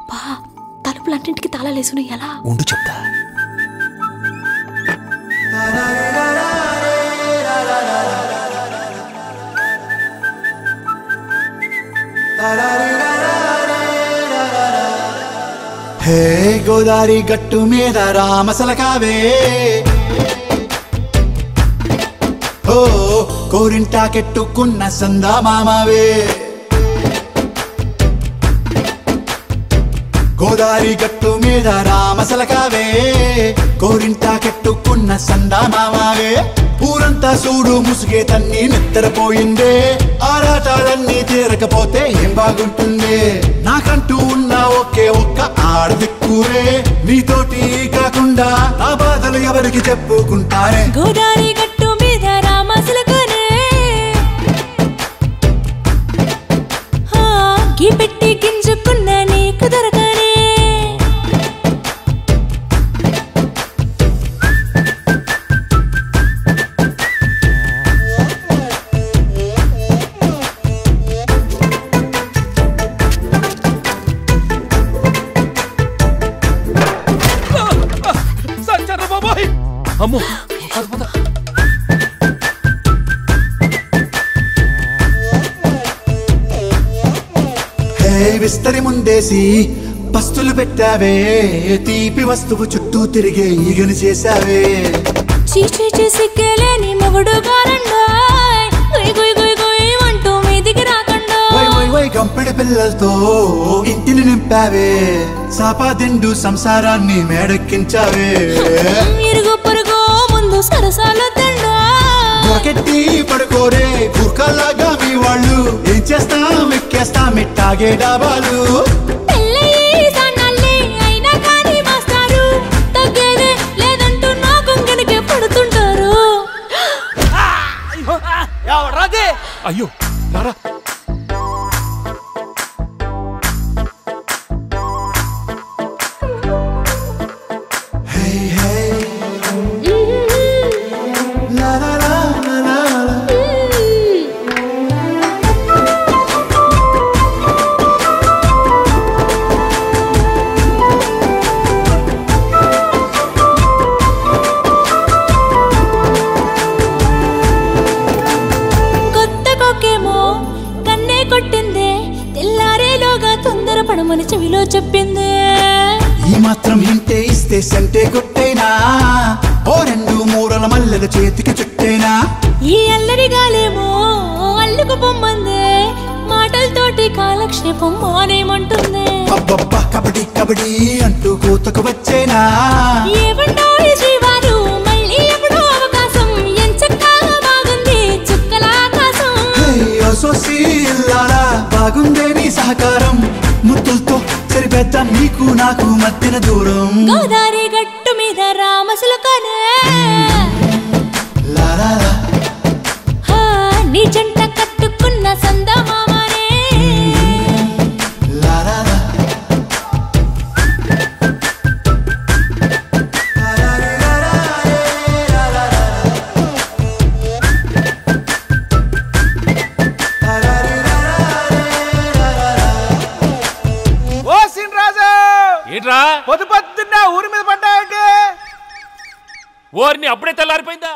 అబ్బా తలుపులన్నింటికి తాళాలేసుకుని ఎలా ఉండు చెప్తా. హే గోదారి గట్టు మీద రామసలకావే, ఓ కోరింటాకెట్టుకున్న సందా మామావే. గోదారి గట్టు మీద రామసలకావే, కోరింటాకెట్టుకున్న సందా మామావే. ఊరంతా చూడు ముసుగే తన్ని నిద్రపోయిందే, ఆరాటాలన్నీ తీరకపోతే ఏం బాగుంటుందే. నాకంటూ ఉన్న ఒకే ఒక్క ఆడదిక్కురే, నీతోటి కాకుండా నా బాధలు ఎవరికి చెప్పుకుంటారే. గోదారి గట్టు మీద రామసలకానే, గీ పెట్టి గింజుకున్న నీకు దొరకనే. అమ్మో హే విస్తరి ముందేసి పస్తులు పెట్టావే, తీపి వస్తువు చుట్టూ తిరిగే ఈగని చేసావే. చీచీ సిగ్గలేని మొగుడు గారండాయ్, గుయ్ గుయ్ గుయ్ గుయ్ అంటూ మీదికి రాకండా. వై వై వై గంపెడి పిల్లలతో ఇంటిని నింపావే, సాపాదిండు సంసారాన్ని మేడెక్కించావే. ఇరుగు పొరుగు ముందు సరసాలొద్దండా, దొరకెట్టి పడుకోరే కుక్కలాగా మీ వాళ్ళు. ఏం చేస్తాం ఎక్కేస్తాం మిట్టాగే డాబాలు. పెళ్ళయి సన్నాళ్ళే అయినా కానీ మాస్తారు, తగ్గేదే లేదంటూ నా కొంగనికే పడుతుంటారు. అయ్యో రారా. పడమని చెవిలో చెప్పింది. ఈ మాత్రం హింటే ఇస్తే సంటే కొట్టైనా, ఓ రెండు మూరల మల్లెల చేతికి చుట్టైనా. ఈ అల్లరి గాలేమో అల్లుకు పొమ్మంది, మాటలతోటి కాలక్షేపం మానేమంటుంది. అబ్బబ్బా కబడ్డీ కబడ్డీ అంటూ కూతకు వచ్చేనా. ఏమంటారు శ్రీవారు మళ్ళీ ఎప్పుడో అవకాశం, ఎంచక్కా బాగుంది చుక్కల ఆకాశం. సోసి ఇల్లాలా బాగుందే నీ సహకారం, ముద్దులతో సరిపెద్దాం నీకు నాకు మధ్యన దూరం. గోదారి గట్టు మీద రామసలకానే, నీ జంట కట్టుకున్న సందమామనే. ఏంట్రా పొద్దున్న ఊరి మీద పడ్డాయంటే ఓర్ని అప్పుడే తెల్లారిపోయిందా?